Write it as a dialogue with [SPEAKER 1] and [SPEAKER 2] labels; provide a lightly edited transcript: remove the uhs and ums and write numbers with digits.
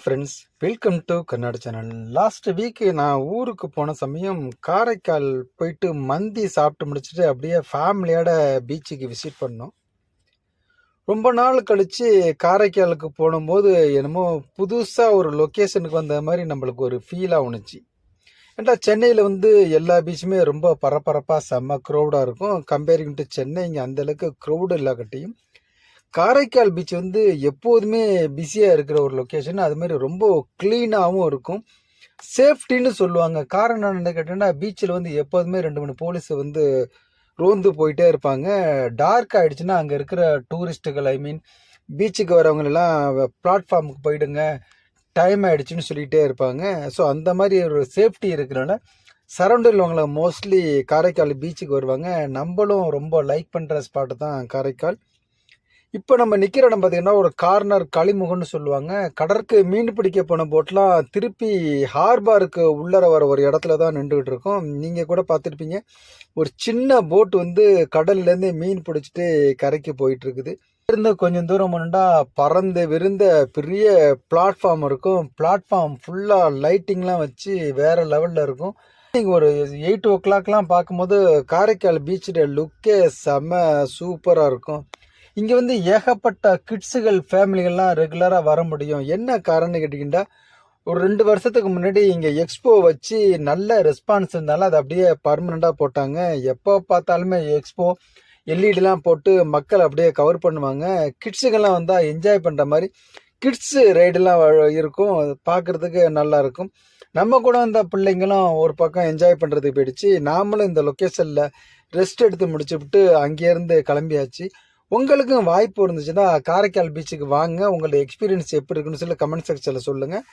[SPEAKER 1] Friends, welcome to Karnataka channel. Last week நான் ஊருக்கு போன சமயம் காரைக்கால் போயிட்டு மந்தி சாப்பிட்டு முடிச்சுட்டு அப்படியே ஃபேமிலியோட பீச்சுக்கு விசிட் பண்ணோம். ரொம்ப நாள் கழிச்சு காரைக்காலுக்கு போகும்போது என்னமோ புதுசாக ஒரு லொக்கேஷனுக்கு வந்த மாதிரி நம்மளுக்கு ஒரு ஃபீலாக உணுச்சு. ஏன்டா சென்னையில் எல்லா பீச்சுமே ரொம்ப பரபரப்பாக செம்ம க்ரௌடாக இருக்கும். கம்பேரிங் டு சென்னை இங்கே அந்தளவுக்கு க்ரௌடு இல்லாக்கட்டியும் காரைக்கால் பீச் எப்போதுமே பிஸியாக இருக்கிற ஒரு லொக்கேஷன். அது மாதிரி ரொம்ப க்ளீனாகவும் இருக்கும். சேஃப்டின்னு சொல்லுவாங்க. காரணம் என்ன கேட்டீங்கன்னா, பீச்சில் எப்போதுமே 2-3 போலீஸ் ரோந்து போயிட்டே இருப்பாங்க. டார்க் ஆகிடுச்சுன்னா அங்கே இருக்கிற டூரிஸ்ட்டுகள் பீச்சுக்கு வரவங்களெல்லாம் பிளாட்ஃபார்முக்கு போயிடுங்க, டைம் ஆகிடுச்சின்னு சொல்லிகிட்டே இருப்பாங்க. ஸோ அந்த மாதிரி ஒரு சேஃப்டி இருக்கிறனால சரௌண்டில் உள்ளவங்களை மோஸ்ட்லி காரைக்கால் பீச்சுக்கு வருவாங்க. நம்மளும் ரொம்ப லைக் பண்ணுற ஸ்பாட்டு தான் காரைக்கால். இப்போ நம்ம நிற்கிற இடம் பார்த்தீங்கன்னா ஒரு கார்னர் களிமுகம்னு சொல்லுவாங்க. கடற்கு மீன் பிடிக்க போன போட்லாம் திருப்பி ஹார்பருக்கு உள்ளர வர ஒரு இடத்துல தான் நின்றுக்கிட்டு இருக்கோம். நீங்கள் கூட பார்த்துருப்பீங்க, ஒரு சின்ன போட் கடல்லேருந்து மீன் பிடிச்சிட்டு கரைக்கு போயிட்டு இருக்குது. இருந்து கொஞ்சம் தூரம் முன்னாடி பறந்து விருந்த பெரிய பிளாட்ஃபார்ம் இருக்கும். பிளாட்ஃபார்ம் ஃபுல்லாக லைட்டிங்லாம் வச்சு வேறு லெவலில் இருக்கும். ஒரு 8 o'clockலாம் பார்க்கும்போது காரைக்கால் பீச்சோட லுக்கே செம்ம சூப்பராக இருக்கும். இங்கே ஏகப்பட்ட கிட்ஸுகள் ஃபேமிலிகள்லாம் ரெகுலராக வர முடியும். என்ன காரணம்னு கேட்டிங்கன்னா, ஒரு 2 வருஷத்துக்கு முன்னாடி இங்கே எக்ஸ்போ வச்சு நல்ல ரெஸ்பான்ஸ் இருந்தாலும் அதை அப்படியே பர்மனெண்ட்டாக போட்டாங்க. எப்போ பார்த்தாலுமே எக்ஸ்போ எல்இடிலாம் போட்டு மக்கள் அப்படியே கவர் பண்ணுவாங்க. கிட்ஸுகள்லாம் வந்தால் என்ஜாய் பண்ணுற மாதிரி கிட்ஸு ரைடெல்லாம் இருக்கும். பார்க்குறதுக்கு நல்லாயிருக்கும். நம்ம கூட வந்த பிள்ளைங்களும் ஒரு பக்கம் என்ஜாய் பண்ணுறதுக்கு போயிடுச்சு. நாமளும் இந்த லொக்கேஷனில் ரெஸ்ட் எடுத்து முடிச்சுவிட்டு அங்கேருந்து கிளம்பியாச்சு. உங்களுக்கும் வாய்ப்பு இருந்துச்சுன்னா காரைக்கால் பீச்சுக்கு வாங்க. உங்களோட எக்ஸ்பீரியன்ஸ் எப்படி இருக்குன்னு சொல்லி கமெண்ட் செக்ஷனில் சொல்லுங்கள்.